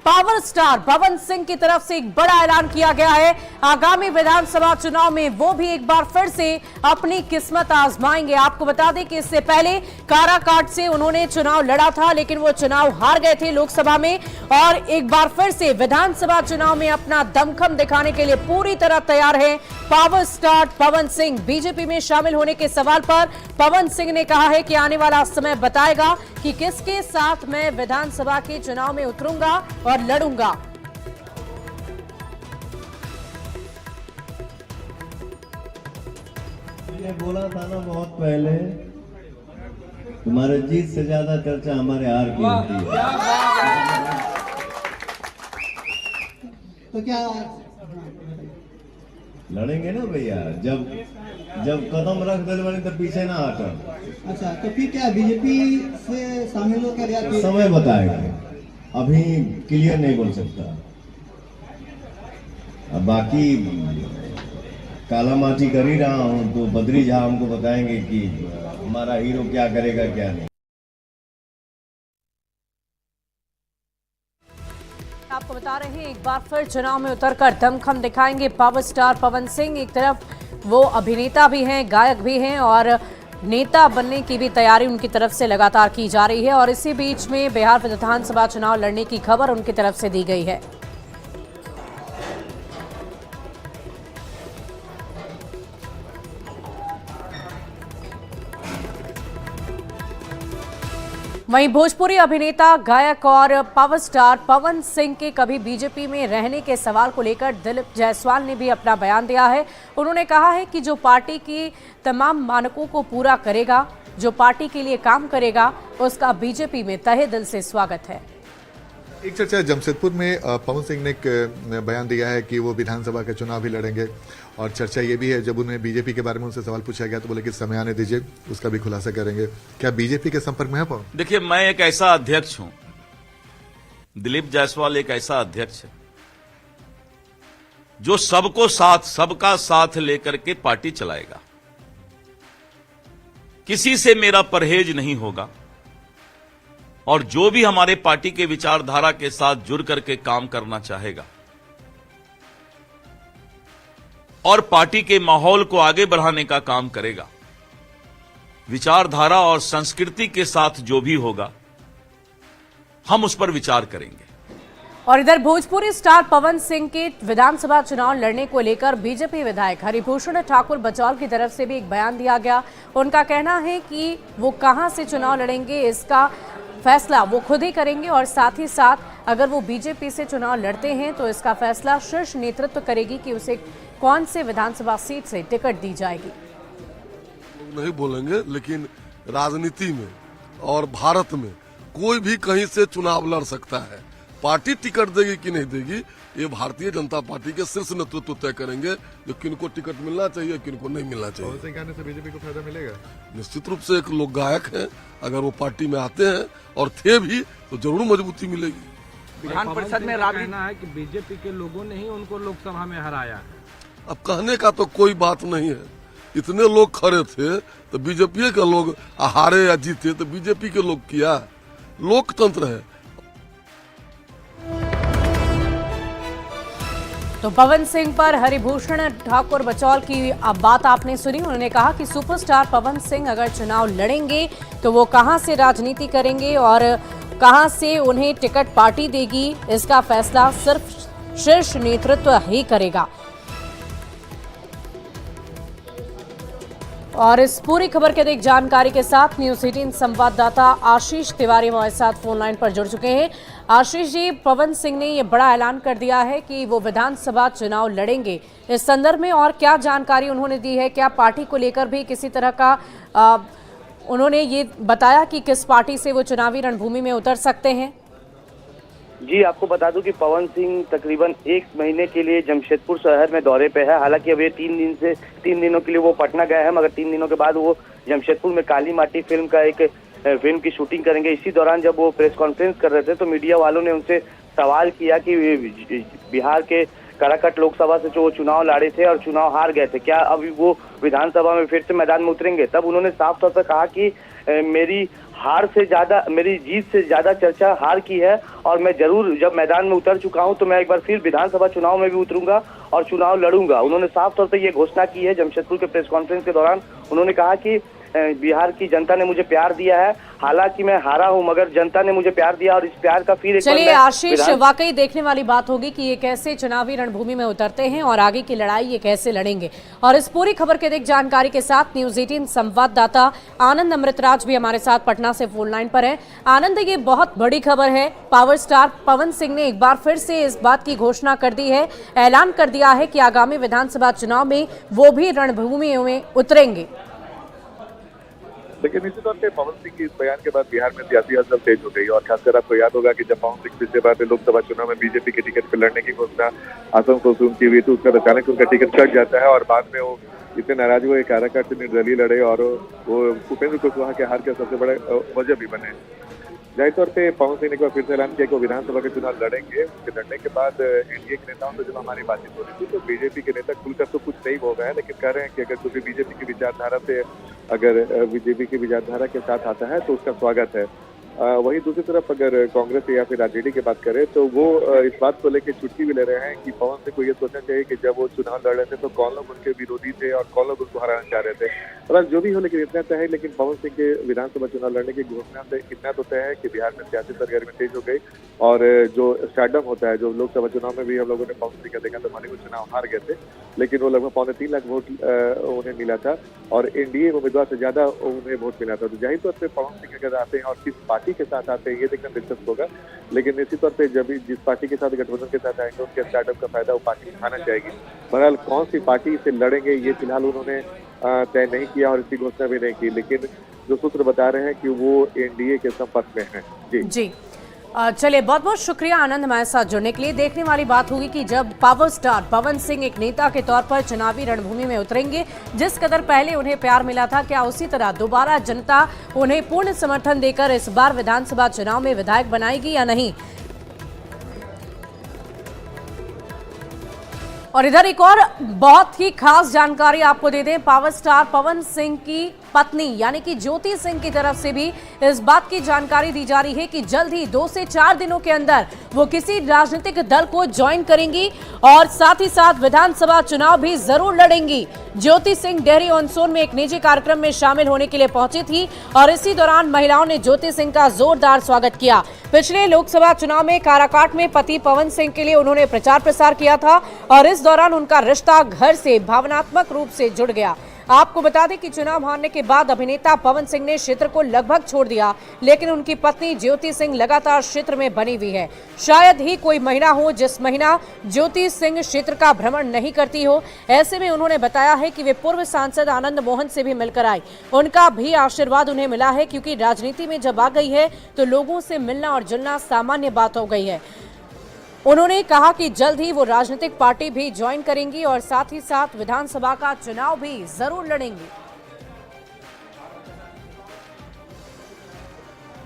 Power star Pawan Singh की तरफ से एक बड़ा ऐलान किया गया है। आगामी विधानसभा चुनाव में वो भी एक बार फिर से अपनी किस्मत आजमाएंगे। आपको बता दें कि इससे पहले काराकाट से उन्होंने चुनाव लड़ा था, लेकिन वो चुनाव हार गए थे लोकसभा में, और एक बार फिर से विधानसभा चुनाव में अपना दमखम दिखाने के लिए पूरी तरह तैयार है power star Pawan Singh. BJP में शामिल होने के सवाल पर पवन सिंह ने कहा है कि आने वाला समय बताएगा कि किसके साथ मैं विधानसभा के चुनाव में उतरूंगा और लड़ूंगा। मैंने बोला था ना बहुत पहले, तुम्हारे जीत से ज्यादा चर्चा हमारे हार की होती है। तो क्या लड़ेंगे ना भैया, जब कदम रख दे बने तो पीछे ना हटो। अच्छा, तो फिर क्या बीजेपी से शामिल होकर या फिर समय बताएगा, अभी क्लियर नहीं बोल सकता। अब बाकी काला माटी कर ही रहा हूं, तो बद्री झा हमको बताएंगे कि हमारा हीरो क्या करेगा क्या नहीं। आपको बता रहे हैं एक बार फिर चुनाव में उतरकर दमखम दिखाएंगे पावर स्टार पवन सिंह। एक तरफ वो अभिनेता भी हैं, गायक भी हैं, और नेता बनने की भी तैयारी उनकी तरफ से लगातार की जा रही है। और इसी बीच में बिहार विधानसभा चुनाव लड़ने की खबर उनकी तरफ से दी गई है। वहीं भोजपुरी अभिनेता, गायक और पावर स्टार पवन सिंह के कभी बीजेपी में रहने के सवाल को लेकर दिलीप जायसवाल ने भी अपना बयान दिया है। उन्होंने कहा है कि जो पार्टी की तमाम मानकों को पूरा करेगा, जो पार्टी के लिए काम करेगा, उसका बीजेपी में तहे दिल से स्वागत है। एक चर्चा जमशेदपुर में पवन सिंह ने एक बयान दिया है कि वो विधानसभा के चुनाव भी लड़ेंगे, और चर्चा ये भी है जब उन्हें बीजेपी के बारे में उनसे सवाल पूछा गया तो बोले कि समय आने दीजिए, उसका भी खुलासा करेंगे। क्या बीजेपी के संपर्क में है पवन? देखिए, मैं एक ऐसा अध्यक्ष हूं, दिलीप जायसवाल एक ऐसा अध्यक्ष है जो सबको साथ, सबका साथ लेकर के पार्टी चलाएगा। किसी से मेरा परहेज नहीं होगा, और जो भी हमारे पार्टी के विचारधारा के साथ जुड़ करके काम करना चाहेगा और पार्टी के माहौल को आगे बढ़ाने का काम करेगा, विचारधारा और संस्कृति के साथ जो भी होगा, हम उस पर विचार करेंगे। और इधर भोजपुरी स्टार पवन सिंह के विधानसभा चुनाव लड़ने को लेकर बीजेपी विधायक हरिभूषण ठाकुर बचौल की तरफ से भी एक बयान दिया गया। उनका कहना है कि वो कहां से चुनाव लड़ेंगे इसका फैसला वो खुद ही करेंगे, और साथ ही साथ अगर वो बीजेपी से चुनाव लड़ते हैं तो इसका फैसला शीर्ष नेतृत्व करेगी कि उसे कौन से विधानसभा सीट से टिकट दी जाएगी। नहीं बोलेंगे, लेकिन राजनीति में और भारत में कोई भी कहीं से चुनाव लड़ सकता है। पार्टी टिकट देगी कि नहीं देगी, ये भारतीय जनता पार्टी के शीर्ष नेतृत्व तय करेंगे, जो किनको टिकट मिलना चाहिए, किनको नहीं मिलना चाहिए। पवन सिंह कहने से बीजेपी को फायदा मिलेगा? निश्चित रूप से एक लोग गायक हैं, अगर वो पार्टी में आते हैं और थे भी तो जरूर मजबूती मिलेगी। विधान परिषद में कहना है कि बीजेपी के लोगों ने ही उनको लोकसभा में हराया है। अब कहने का तो कोई बात नहीं है, इतने लोग खड़े थे तो बीजेपी के लोग हारे या जीते तो बीजेपी के लोग किया, लोकतंत्र है। तो पवन सिंह पर हरिभूषण ठाकुर बचौल की अब बात आपने सुनी। उन्होंने कहा कि सुपरस्टार पवन सिंह अगर चुनाव लड़ेंगे तो वो कहां से राजनीति करेंगे और कहां से उन्हें टिकट पार्टी देगी, इसका फैसला सिर्फ शीर्ष नेतृत्व ही करेगा। और इस पूरी खबर के अधिक जानकारी के साथ न्यूज़ 18 संवाददाता आशीष तिवारी हमारे साथ फोन लाइन पर जुड़ चुके हैं। आशीष जी, पवन सिंह ने ये बड़ा ऐलान कर दिया है कि वो विधानसभा चुनाव लड़ेंगे, इस संदर्भ में और क्या जानकारी उन्होंने दी है? क्या पार्टी को लेकर भी किसी तरह का उन्होंने ये बताया कि किस पार्टी से वो चुनावी रणभूमि में उतर सकते हैं? जी, आपको बता दूं कि पवन सिंह तकरीबन 1 महीने के लिए जमशेदपुर शहर में दौरे पे है। हालांकि अब ये 3 दिनों के लिए वो पटना गए हैं, मगर 3 दिनों के बाद वो जमशेदपुर में काली माटी फिल्म का एक फिल्म की शूटिंग करेंगे। इसी दौरान जब वो प्रेस कॉन्फ्रेंस कर रहे थे तो मीडिया वालों ने उनसे सवाल किया कि बिहार के काराकाट लोकसभा से जो चुनाव लड़े थे और चुनाव हार गए थे, क्या अभी वो विधानसभा में फिर से मैदान में उतरेंगे? तब उन्होंने साफ तौर पर कहा कि मेरी हार से ज्यादा, मेरी जीत से ज्यादा चर्चा हार की है। और मैं जरूर जब मैदान में उतर चुका हूं तो मैं एक बार फिर विधानसभा चुनाव में भी उतरूंगा और चुनाव लड़ूंगा। उन्होंने साफ तौर पर ये घोषणा की है जमशेदपुर के प्रेस कॉन्फ्रेंस के दौरान। उन्होंने कहा कि बिहार की जनता ने मुझे प्यार दिया है, हालांकि मैं हारा हूं मगर जनता ने मुझे प्यार दिया और इस प्यार का फिर एक बार चलिए आशीष, विधान- वाकई देखने वाली बात होगी कि ये कैसे चुनावी रणभूमि में उतरते हैं और आगे की लड़ाई ये कैसे लड़ेंगे। और इस पूरी खबर के अधिक जानकारी के साथ न्यूज 18 संवाददाता आनंद अमृतराज भी हमारे साथ पटना से फोन लाइन पर है। आनंद, ये बहुत बड़ी खबर है, पावर स्टार पवन सिंह ने एक बार फिर से इस बात की घोषणा कर दी है, ऐलान कर दिया है कि आगामी विधानसभा चुनाव में वो भी रणभूमि में उतरेंगे। लेकिन निश्चित तौर पे पवन सिंह के इस बयान के बाद बिहार में सियासी हलचल तेज हो गई और खासकर आपको याद होगा कि जब पवन सिंह पिछले बार लोकसभा चुनाव में बीजेपी के टिकट पर लड़ने की घोषणा आसनसोल से उनकी हुई थी, उसका अचानक उनका टिकट कट जाता है और बाद में वो इतने नाराज हुए काराकाट से निर्दलीय लड़े और वो उपेंद्र कुशवाहा के हार के सबसे बड़े वजह भी बने। जाहिर तौर पे पवन सिंह ने एक बार फिर से ऐलान किया कि वो विधानसभा के चुनाव लड़ेंगे। उसके लड़ने के बाद एनडीए के नेताओं से जब हमारी बातचीत हो रही थी तो बीजेपी के नेता खुलकर तो कुछ नहीं बोल रहे हैं, लेकिन कह रहे हैं कि अगर कोई बीजेपी की विचारधारा से अगर बीजेपी की विचारधारा के साथ आता है तो उसका स्वागत है। वहीं दूसरी तरफ अगर कांग्रेस या फिर आरजेडी की बात करें तो वो इस बात को लेकर चुटकी भी ले रहे हैं कि पवन सिंह को ये सोचना चाहिए कि जब वो चुनाव लड़ रहे थे तो कौन लोग उनके विरोधी थे और कौन लोग उनको हराना चाह रहे थे। और जो भी हो, लेकिन इतना तय है, लेकिन पवन सिंह के विधानसभा चुनाव लड़ने की घोषणा से इतना तो तय है कि बिहार में सियासी सरगर्मी तेज हो गई और जो स्टार्डम होता है, जो लोकसभा चुनाव में भी हम लोगों ने पवन सिंह का देखा तो मानी वो चुनाव हार गए थे, लेकिन वो लगभग 3.25 लाख वोट उन्हें मिला था और एनडीए उम्मीदवार से ज्यादा उन्हें वोट मिला था। तो जाहिर तौर पर पवन सिंह अगर आते हैं और किस पार्टी के साथ आते हैं ये देखना दिलचस्प होगा, लेकिन निश्चित तौर पे जब जिस पार्टी के साथ गठबंधन के साथ आएंगे उनके स्टार्टअप का फायदा वो पार्टी उठाना चाहेगी। बहरहाल कौन सी पार्टी से लड़ेंगे ये फिलहाल उन्होंने तय नहीं किया और इसकी घोषणा भी नहीं की, लेकिन जो सूत्र बता रहे हैं कि वो एनडीए के संपर्क में हैं। जी चलिए, बहुत बहुत शुक्रिया आनंद हमारे साथ जुड़ने के लिए। देखने वाली बात होगी कि जब पावर स्टार पवन सिंह एक नेता के तौर पर चुनावी रणभूमि में उतरेंगे, जिस कदर पहले उन्हें प्यार मिला था, क्या उसी तरह दोबारा जनता उन्हें पूर्ण समर्थन देकर इस बार विधानसभा चुनाव में विधायक बनाएगी या नहीं। और इधर एक और बहुत ही खास जानकारी आपको दे दें, पावर स्टार पवन सिंह की पत्नी यानी कि ज्योति सिंह की तरफ से भी इस बात की जानकारी दी जा रही है कि जल्द ही 2 से 4 दिनों के अंदर वो किसी राजनीतिक दल को ज्वाइन करेंगी और साथ ही साथ विधानसभा चुनाव भी जरूर लड़ेंगी। ज्योति सिंह डेहरी ऑन सोन में एक निजी कार्यक्रम में शामिल होने के लिए पहुंची थी और इसी दौरान महिलाओं ने ज्योति सिंह का जोरदार स्वागत किया। पिछले लोकसभा चुनाव में काराकाट में पति पवन सिंह के लिए उन्होंने प्रचार प्रसार किया था और इस दौरान उनका रिश्ता घर से भावनात्मक रूप से जुड़ गया। आपको बता दें कि चुनाव हारने के बाद अभिनेता पवन सिंह ने क्षेत्र को लगभग छोड़ दिया, लेकिन उनकी पत्नी ज्योति सिंह लगातार क्षेत्र में बनी हुई है। शायद ही कोई महीना हो जिस महीना ज्योति सिंह क्षेत्र का भ्रमण नहीं करती हो। ऐसे में उन्होंने बताया है कि वे पूर्व सांसद आनंद मोहन से भी मिलकर आई, उनका भी आशीर्वाद उन्हें मिला है, क्योंकि राजनीति में जब आ गई है तो लोगों से मिलना और जुलना सामान्य बात हो गई है। उन्होंने कहा कि जल्द ही वो राजनीतिक पार्टी भी ज्वाइन करेंगी और साथ ही साथ विधानसभा का चुनाव भी जरूर लड़ेंगी।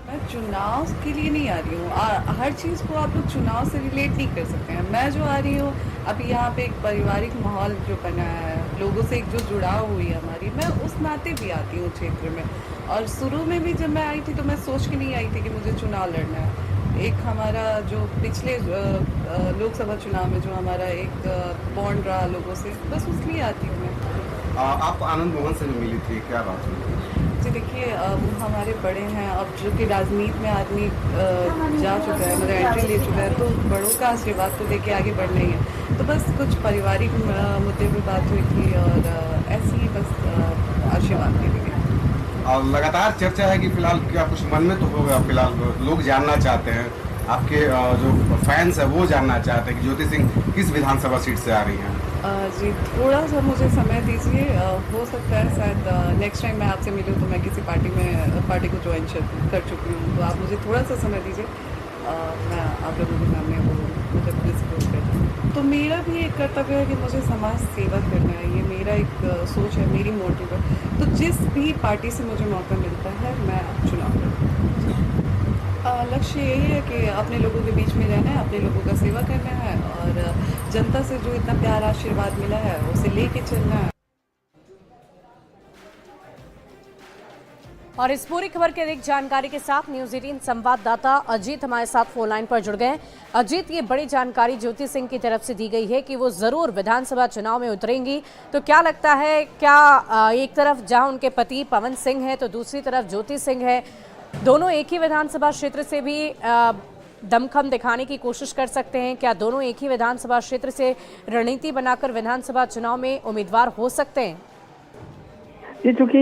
मैं चुनाव के लिए नहीं आ रही हूँ, हर चीज़ को आप लोग चुनाव से रिलेट नहीं कर सकते हैं। मैं जो आ रही हूँ अभी यहाँ पे एक पारिवारिक माहौल जो बना है, लोगों से एक जो जुड़ाव हुई है हमारी, मैं उस नाते भी आती हूँ क्षेत्र में। और शुरू में भी जब मैं आई थी तो मैं सोच के नहीं आई थी कि मुझे चुनाव लड़ना है। एक हमारा जो पिछले लोकसभा चुनाव में जो हमारा एक बॉन्ड रहा लोगों से, बस उसलिए आती हूँ मैं। आप आनंद मोहन से मिली थी, क्या बात हुई? जी देखिए, वो हमारे बड़े हैं, अब जो कि राजनीति में आदमी जा चुका है, मतलब एंट्री ले चुका है, तो बड़ों का आशीर्वाद तो लेके आगे बढ़ना ही है। तो बस कुछ पारिवारिक मुद्दे पर बात हुई थी और ऐसे ही बस आशीर्वाद के लिए। और लगातार चर्चा है कि फिलहाल क्या कुछ मन में तो होगा, फिलहाल लोग जानना चाहते हैं, आपके जो फैंस है वो जानना चाहते हैं कि ज्योति सिंह किस विधानसभा सीट से आ रही हैं। जी थोड़ा सा मुझे समय दीजिए, हो सकता है शायद नेक्स्ट टाइम मैं आपसे मिलूँ तो मैं किसी पार्टी को ज्वाइन कर चुकी हूँ, तो आप मुझे थोड़ा सा समय दीजिए, मैं आप लोगों के सामने वो मतलब डिस्क्लोज करती हूँ। तो मेरा भी एक कर्तव्य है कि मुझे समाज सेवा करना है, ये मेरा एक सोच है, मेरी मोटिव है। तो जिस भी पार्टी से मुझे मौका मिलता है मैं चुनाव लड़ूँ। लक्ष्य यही है कि अपने लोगों के बीच में रहना है, अपने लोगों का सेवा करना है और जनता से जो इतना प्यार आशीर्वाद मिला है उसे लेके चलना है। और इस पूरी खबर की अधिक जानकारी के साथ न्यूज़ 18 संवाददाता अजीत हमारे साथ फोन लाइन पर जुड़ गए हैं। अजीत, ये बड़ी जानकारी ज्योति सिंह की तरफ से दी गई है कि वो जरूर विधानसभा चुनाव में उतरेंगी, तो क्या लगता है, क्या एक तरफ जहां उनके पति पवन सिंह है तो दूसरी तरफ ज्योति सिंह है, दोनों एक ही विधानसभा क्षेत्र से भी दमखम दिखाने की कोशिश कर सकते हैं? क्या दोनों एक ही विधानसभा क्षेत्र से रणनीति बनाकर विधानसभा चुनाव में उम्मीदवार हो सकते हैं? ये चूंकि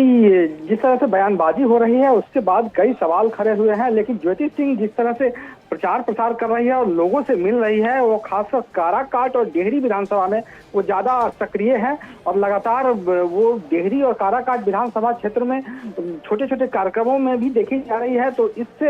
जिस तरह से बयानबाजी हो रही है उसके बाद कई सवाल खड़े हुए हैं, लेकिन ज्योति सिंह जिस तरह से प्रचार प्रसार कर रही है और लोगों से मिल रही है, वो खासकर काराकाट और डेहरी विधानसभा में वो ज्यादा सक्रिय है और लगातार वो डेहरी और काराकाट विधानसभा क्षेत्र में छोटे छोटे कार्यक्रमों में भी देखी जा रही है। तो इससे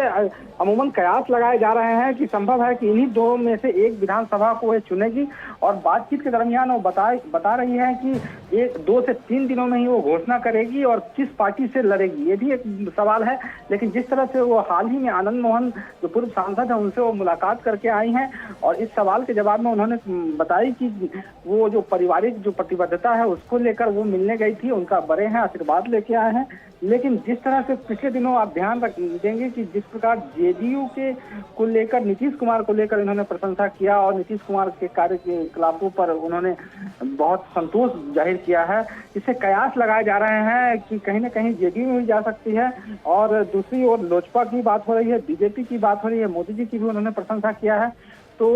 अमूमन कयास लगाए जा रहे हैं कि संभव है कि इन्हीं दो में से एक विधानसभा को वो चुनेगी। और बातचीत के दरमियान वो बता रही है कि 2 से 3 दिनों में ही वो घोषणा करेगी और किस पार्टी से लड़ेगी, ये भी एक सवाल है। लेकिन जिस तरह से वो हाल ही में आनंद मोहन जो पूर्व सांसद है उनसे वो मुलाकात करके आई हैं और इस सवाल के जवाब में उन्होंने बताई कि वो जो पारिवारिक जो प्रतिबद्धता है उसको लेकर वो मिलने गई थी, उनका बड़े हैं, आशीर्वाद लेके आए हैं। लेकिन जिस तरह से पिछले दिनों आप ध्यान देंगे कि जिस प्रकार जेडीयू के को लेकर नीतीश कुमार को लेकर इन्होंने प्रशंसा किया और नीतीश कुमार के कार्यकलापों पर उन्होंने बहुत संतोष जाहिर किया है, इससे कयास लगाए जा रहे हैं कि कहीं ना कहीं जेडीयू में भी जा सकती है। और दूसरी ओर लोजपा की बात हो रही है, बीजेपी की बात हो रही है, मोदी जी की भी उन्होंने प्रशंसा किया है। तो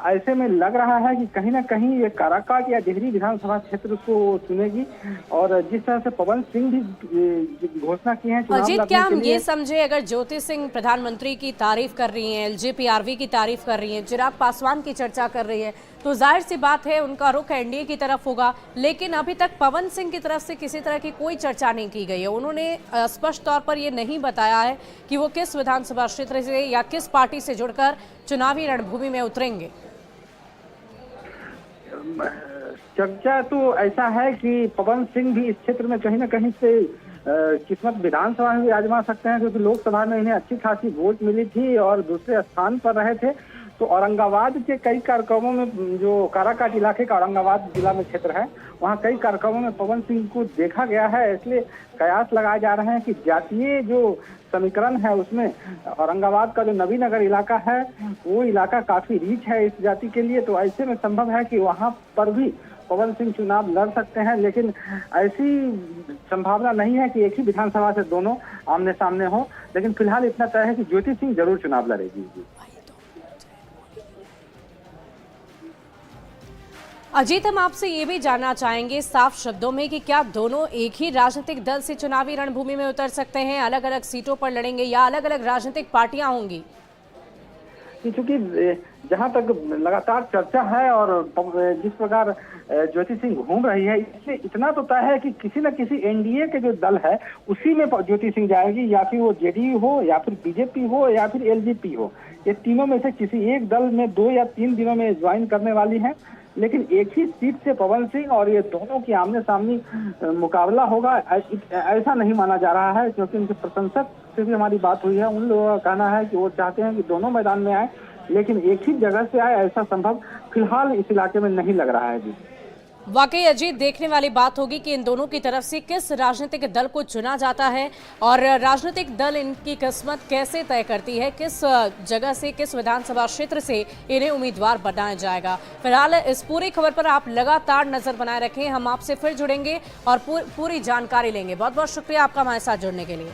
ऐसे में लग रहा है कि कहीं ना कहीं ये काराकाट या डेहरी विधानसभा क्षेत्र को चुनेगी। और जिस तरह से पवन सिंह भी घोषणा की है अजीत, क्या हम ये समझे, अगर ज्योति सिंह प्रधानमंत्री की तारीफ कर रही हैं, एलजेपीआरवी की तारीफ कर रही हैं, चिराग पासवान की चर्चा कर रही है, तो जाहिर सी बात है उनका रुख एनडीए की तरफ होगा। लेकिन अभी तक पवन सिंह की तरफ से किसी तरह की कोई चर्चा नहीं की गई है। उन्होंने स्पष्ट तौर पर ये नहीं बताया है कि वो किस विधानसभा क्षेत्र से या किस पार्टी से जुड़कर चुनावी रणभूमि में उतरेंगे। चर्चा तो ऐसा है कि पवन सिंह भी इस क्षेत्र में कहीं ना कहीं से किस्मत विधानसभा में भी आजमा सकते हैं, क्योंकि लोकसभा में इन्हें अच्छी खासी वोट मिली थी और दूसरे स्थान पर रहे थे। तो औरंगाबाद के कई कार्यक्रमों में, जो काराकाट इलाके का औरंगाबाद जिला में क्षेत्र है, वहाँ कई कार्यक्रमों में पवन सिंह को देखा गया है। इसलिए कयास लगाए जा रहे हैं कि जातीय जो समीकरण है उसमें औरंगाबाद का जो नबी नगर इलाका है वो इलाका काफी रीच है इस जाति के लिए। तो ऐसे में संभव है कि वहाँ पर भी पवन सिंह चुनाव लड़ सकते हैं, लेकिन ऐसी संभावना नहीं है कि एक ही विधानसभा से दोनों आमने सामने हो। लेकिन फिलहाल इतना तय है कि ज्योति सिंह जरूर चुनाव लड़ेगी। अजीत, हम आपसे ये भी जानना चाहेंगे साफ शब्दों में कि क्या दोनों एक ही राजनीतिक दल से चुनावी रणभूमि में उतर सकते हैं, अलग अलग सीटों पर लड़ेंगे या अलग अलग राजनीतिक पार्टियां होंगी? क्योंकि जहां तक लगातार चर्चा है और जिस प्रकार ज्योति सिंह घूम रही है, इससे इतना तो तय है कि किसी न किसी एनडीए के जो दल है उसी में ज्योति सिंह जाएगी, या फिर वो जेडीयू हो या फिर बीजेपी हो या फिर एलजेपी हो। ये तीनों में से किसी एक दल में 2 या 3 दिनों में ज्वाइन करने वाली है। लेकिन एक ही सीट से पवन सिंह और ये दोनों की आमने सामने मुकाबला होगा ऐसा नहीं माना जा रहा है, क्योंकि उनके प्रशंसक से भी हमारी बात हुई है। उन लोगों का कहना है कि वो चाहते हैं कि दोनों मैदान में आए, लेकिन एक ही जगह से आए ऐसा संभव फिलहाल इस इलाके में नहीं लग रहा है। जी वाकई अजीत, देखने वाली बात होगी कि इन दोनों की तरफ से किस राजनीतिक दल को चुना जाता है और राजनीतिक दल इनकी किस्मत कैसे तय करती है, किस जगह से, किस विधानसभा क्षेत्र से इन्हें उम्मीदवार बनाया जाएगा। फिलहाल इस पूरी खबर पर आप लगातार नजर बनाए रखें, हम आपसे फिर जुड़ेंगे और पूरी जानकारी लेंगे। बहुत बहुत शुक्रिया आपका हमारे साथ जुड़ने के लिए।